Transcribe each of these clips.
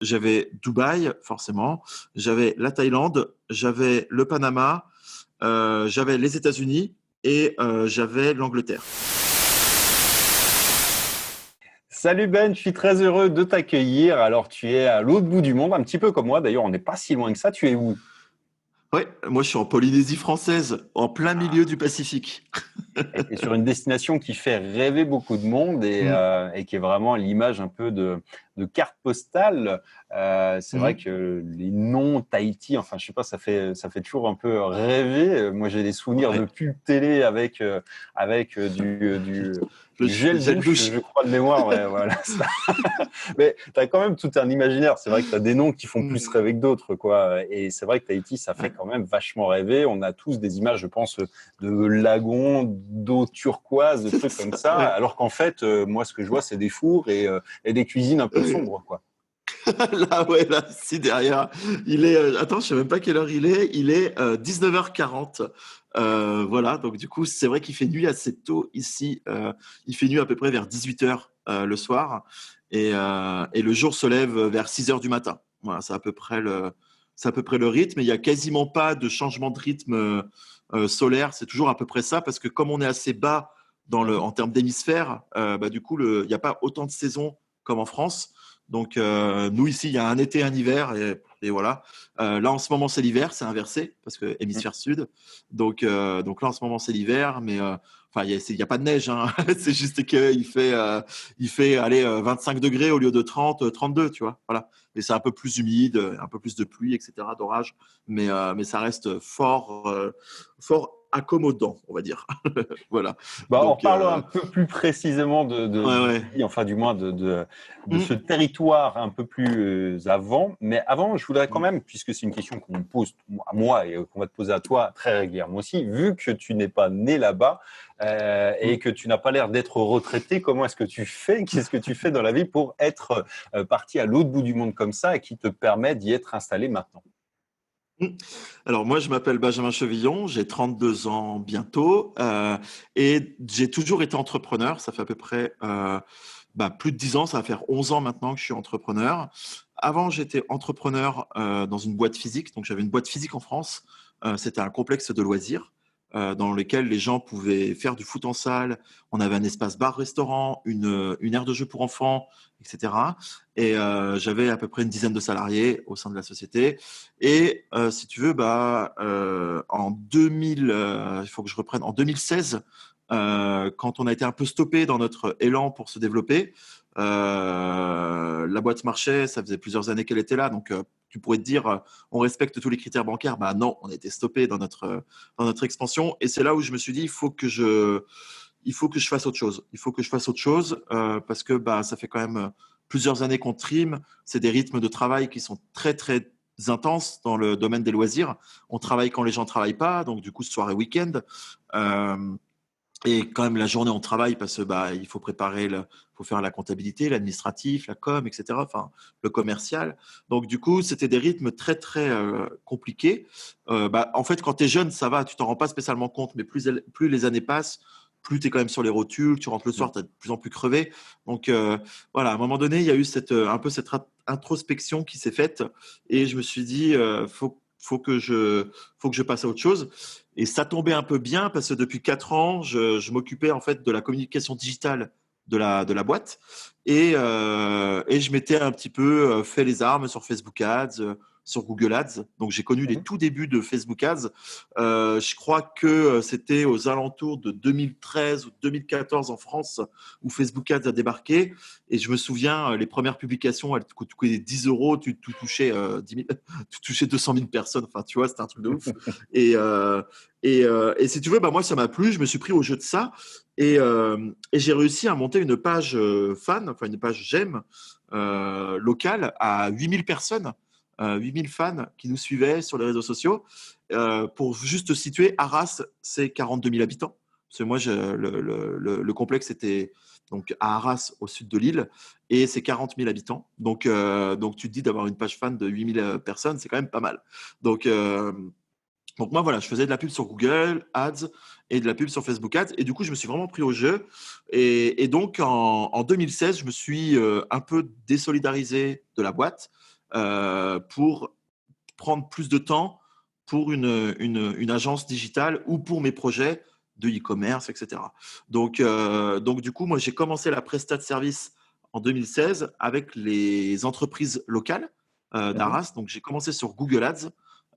J'avais Dubaï, forcément. J'avais la Thaïlande. J'avais le Panama. J'avais les États-Unis et j'avais l'Angleterre. Salut Ben, je suis très heureux de t'accueillir. Alors, tu es à l'autre bout du monde, un petit peu comme moi. D'ailleurs, on n'est pas si loin que ça. Tu es où? Ouais, moi je suis en Polynésie française, en plein milieu du Pacifique. Et tu es sur une destination qui fait rêver beaucoup de monde Mm, et qui est vraiment l'image un peu de carte postale. C'est vrai mhm. que les noms Tahiti, enfin, je sais pas, ça fait toujours un peu rêver. Moi, j'ai des souvenirs de Ouais. pubs télé avec du Le gel gel douche, douche. je crois, de mémoire. Ouais, voilà. Mais tu as quand même tout un imaginaire. C'est vrai que tu as des noms qui font plus Mm, rêver que d'autres, quoi. Et c'est vrai que Tahiti, ça fait ouais. quand même vachement rêver. On a tous des images, je pense, de lagons, d'eau turquoise, de C'est trucs comme ça, ça. ouais. Alors qu'en fait, moi, ce que je vois, c'est des fours et des cuisines un peu Ouais. sombres, quoi. Là, ouais, là, si derrière, il est. Attends, je sais même pas quelle heure il est. Il est 19h40. Voilà, donc du coup, c'est vrai qu'il fait nuit assez tôt ici. Il fait nuit à peu près vers 18h le soir. Et le jour se lève vers 6h du matin. Voilà, c'est à peu près le rythme. Et il n'y a quasiment pas de changement de rythme solaire. C'est toujours à peu près ça, parce que comme on est assez bas Mhm. en termes d'hémisphère, bah, du coup, il n'y a pas autant de saisons comme en France. Donc, nous, ici, il y a un été, un hiver, et voilà. Là, en ce moment, c'est l'hiver, c'est inversé, parce que hémisphère sud. Donc là, en ce moment, c'est l'hiver, mais enfin, il y a pas de neige, hein. C'est juste il fait allez, 25 degrés au lieu de 30, 32, tu vois. Voilà. Et c'est un peu plus humide, un peu plus de pluie, etc., d'orage, mais ça reste fort accommodant, on va dire. Voilà. Bah, en Donc, parlant un peu plus précisément ouais, du ouais. pays, enfin du moins de ce Mm, territoire un peu plus avant. Mais avant, je voudrais quand mm, même, puisque c'est une question qu'on me pose à moi et qu'on va te poser à toi très régulièrement aussi, vu que tu n'es pas né là-bas et mm. que tu n'as pas l'air d'être retraité, comment est-ce que tu fais? Qu'est-ce que tu fais dans la vie pour être parti à l'autre bout du monde comme ça et qui te permet d'y être installé maintenant? Mm. Alors moi, je m'appelle Benjamin Chevillon, j'ai 32 ans bientôt, et j'ai toujours été entrepreneur. Ça fait à peu près plus de 10 ans, ça va faire 11 ans maintenant que je suis entrepreneur. Avant, j'étais entrepreneur dans une boîte physique, donc j'avais une boîte physique en France. C'était un complexe de loisirs dans lequel les gens pouvaient faire du foot en salle. On avait un espace bar-restaurant, une aire de jeu pour enfants, etc. Et j'avais à peu près une dizaine de salariés au sein de la société. Et si tu veux, en 2000, il faut que je reprenne, en 2016, quand on a été un peu stoppé dans notre élan pour se développer, la boîte marchait, ça faisait plusieurs années qu'elle était là, donc tu pourrais te dire, on respecte tous les critères bancaires. Bah non, on a été stoppé dans notre expansion, et c'est là où je me suis dit, il faut que je fasse autre chose. Il faut que je fasse autre chose parce que bah, ça fait quand même plusieurs années qu'on trim. C'est des rythmes de travail qui sont très, très intenses dans le domaine des loisirs. On travaille quand les gens ne travaillent pas, donc du coup, soirée, week-end. Euh, et quand même, la journée, on travaille parce que bah, il faut faut faire la comptabilité, l'administratif, la com, etc. Enfin, le commercial. Donc, du coup, c'était des rythmes très, très compliqués. En fait, quand tu es jeune, ça va, tu t'en rends pas spécialement compte, mais plus les années passent, plus tu es quand même sur les rotules, tu rentres le soir, tu es de plus en plus crevé. Donc, voilà, à un moment donné, il y a eu un peu cette introspection qui s'est faite, et je me suis dit, faut que je passe à autre chose. Et ça tombait un peu bien parce que depuis 4 ans, je m'occupais en fait de la communication digitale de la boîte, et je m'étais un petit peu fait les armes sur Facebook Ads, sur Google Ads. Donc j'ai connu les Mhm. tout débuts de Facebook Ads. Je crois que c'était aux alentours de 2013 ou 2014 en France où Facebook Ads a débarqué. Et je me souviens, les premières publications, elles coûtaient 10 euros, tu touchais 10 000, tu touchais 200 000 personnes. Enfin, tu vois, c'était un truc de ouf. Et, et si tu veux, bah, moi, ça m'a plu. Je me suis pris au jeu de ça. Et j'ai réussi à monter une page fan, enfin une page j'aime, locale à 8 000 personnes, 8 000 fans qui nous suivaient sur les réseaux sociaux. Pour juste situer, Arras, c'est 42 000 habitants. Parce que moi, le complexe était donc à Arras, au sud de l'île, et c'est 40 000 habitants. Donc tu te dis d'avoir une page fan de 8 000 personnes, c'est quand même pas mal. Donc, Donc moi, voilà, je faisais de la pub sur Google Ads et de la pub sur Facebook Ads. Et du coup, je me suis vraiment pris au jeu. Et donc, en 2016, je me suis un peu désolidarisé de la boîte pour prendre plus de temps pour une agence digitale ou pour mes projets de e-commerce, etc. Donc, du coup, moi, j'ai commencé la prestat de service en 2016 avec les entreprises locales Mhm. d'Arras. Donc, j'ai commencé sur Google Ads.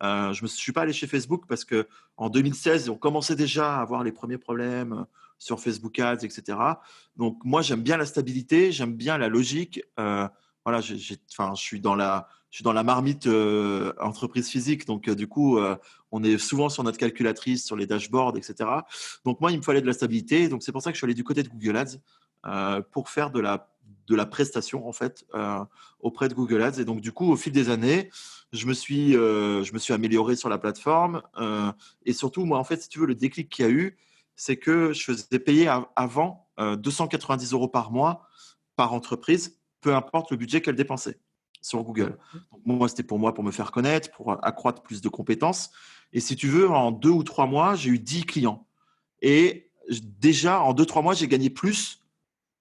Je ne suis pas allé chez Facebook parce que en 2016, on commençait déjà à avoir les premiers problèmes sur Facebook Ads, etc. Donc, moi, j'aime bien la stabilité, j'aime bien la logique. Voilà, enfin, je suis dans la marmite entreprise physique. Donc, du coup, on est souvent sur notre calculatrice, sur les dashboards, etc. Donc, moi, il me fallait de la stabilité. Donc, c'est pour ça que je suis allé du côté de Google Ads pour faire de la prestation, en fait, auprès de Google Ads. Et donc, du coup, au fil des années, je me suis amélioré sur la plateforme. Et surtout, moi, en fait, si tu veux, le déclic qu'il y a eu, c'est que je faisais payer avant 290 € par mois par entreprise, peu importe le budget qu'elle dépensait sur Google. Donc, moi, c'était pour moi, pour me faire connaître, pour accroître plus de compétences. Et si tu veux, en 2 ou 3 mois, j'ai eu 10 clients. Et déjà, en 2 ou 3 mois, j'ai gagné plus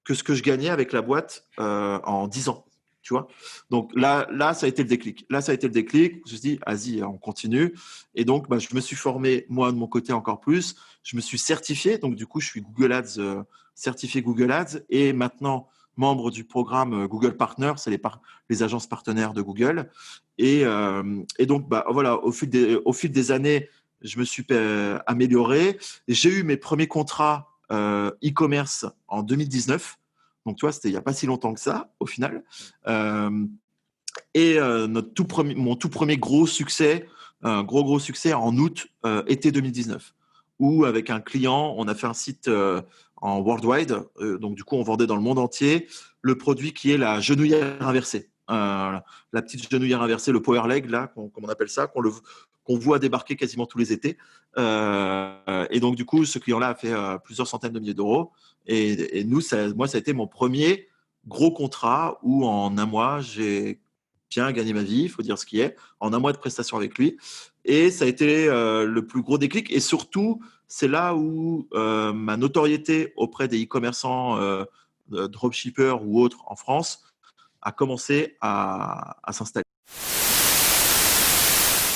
que ce que je gagnais avec la boîte en 10 ans. Tu vois. Donc là, ça a été le déclic. Là, ça a été le déclic. Je me suis dit, vas-y, on continue. Et donc, bah, je me suis formé, moi, de mon côté, encore plus. Je me suis certifié. Donc, du coup, je suis Google Ads, certifié Google Ads. Et maintenant, membre du programme Google Partner, c'est les agences partenaires de Google. Et donc, bah, voilà, au fil des années, je me suis amélioré. J'ai eu mes premiers contrats e-commerce en 2019. Donc, tu vois, c'était il n'y a pas si longtemps que ça, au final. Euh, mon tout premier gros succès, un gros succès en août, été 2019, où avec un client, on a fait un site en worldwide. Donc, du coup, on vendait dans le monde entier le produit qui est la genouillère inversée. La petite genouillère inversée, le power leg, là, comme on appelle ça, qu'on voit débarquer quasiment tous les étés. Et donc, du coup, ce client-là a fait plusieurs centaines de milliers d'euros. Et moi, ça a été mon premier gros contrat où en un mois, j'ai bien gagné ma vie, il faut dire ce qui est, en un mois de prestation avec lui. Et ça a été le plus gros déclic. Et surtout, c'est là où ma notoriété auprès des e-commerçants, dropshippers ou autres en France a commencé à s'installer.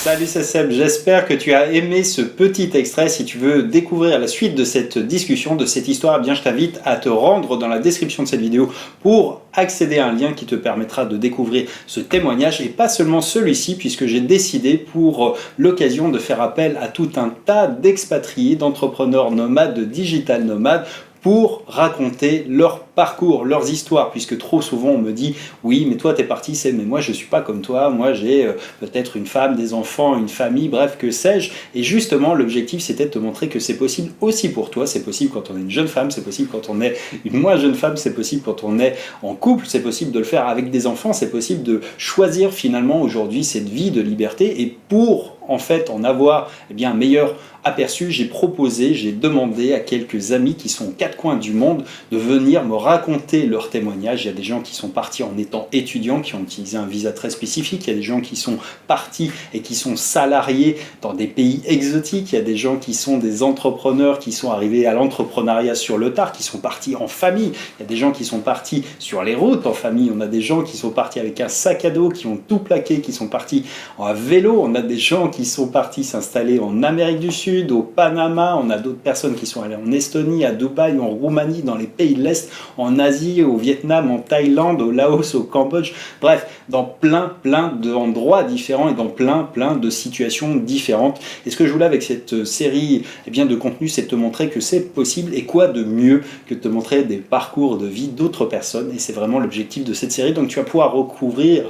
Salut, c'est Seb, j'espère que tu as aimé ce petit extrait. Si tu veux découvrir la suite de cette discussion, de cette histoire, eh bien, je t'invite à te rendre dans la description de cette vidéo pour accéder à un lien qui te permettra de découvrir ce témoignage et pas seulement celui-ci, puisque j'ai décidé pour l'occasion de faire appel à tout un tas d'expatriés, d'entrepreneurs nomades, de digital nomades pour raconter leur parcours, leurs histoires, puisque trop souvent on me dit oui mais toi t'es parti, c'est mais moi je suis pas comme toi, moi j'ai peut-être une femme, des enfants, une famille, bref que sais-je, et justement l'objectif c'était de te montrer que c'est possible aussi pour toi, c'est possible quand on est une jeune femme, c'est possible quand on est une moins jeune femme, c'est possible quand on est en couple, c'est possible de le faire avec des enfants, c'est possible de choisir finalement aujourd'hui cette vie de liberté, et pour en fait en avoir bien un meilleur aperçu, j'ai proposé, j'ai demandé à quelques amis qui sont aux quatre coins du monde de venir me raconter leurs témoignages. Il y a des gens qui sont partis en étant étudiants, qui ont utilisé un visa très spécifique. Il y a des gens qui sont partis et qui sont salariés dans des pays exotiques. Il y a des gens qui sont des entrepreneurs, qui sont arrivés à l'entrepreneuriat sur le tard, qui sont partis en famille. Il y a des gens qui sont partis sur les routes en famille. On a des gens qui sont partis avec un sac à dos, qui ont tout plaqué, qui sont partis en vélo. On a des gens qui sont partis s'installer en Amérique du Sud, au Panama, on a d'autres personnes qui sont allées en Estonie, à Dubaï, en Roumanie, dans les pays de l'Est, en Asie, au Vietnam, en Thaïlande, au Laos, au Cambodge, bref, dans plein d'endroits différents et dans plein de situations différentes. Et ce que je voulais avec cette série de contenu, c'est de te montrer que c'est possible, et quoi de mieux que de te montrer des parcours de vie d'autres personnes, et c'est vraiment l'objectif de cette série. Donc tu vas pouvoir retrouver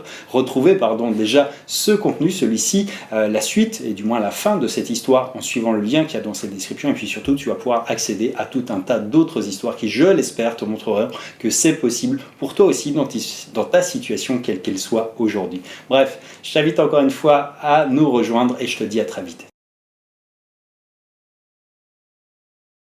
déjà ce contenu, celui-ci, la suite, et du moins la fin de cette histoire en suivant le lien qu'il y a dans cette description, et puis surtout tu vas pouvoir accéder à tout un tas d'autres histoires qui, je l'espère, te montreront que c'est possible pour toi aussi dans ta situation quelle qu'elle soit aujourd'hui. Bref, je t'invite encore une fois à nous rejoindre et je te dis à très vite.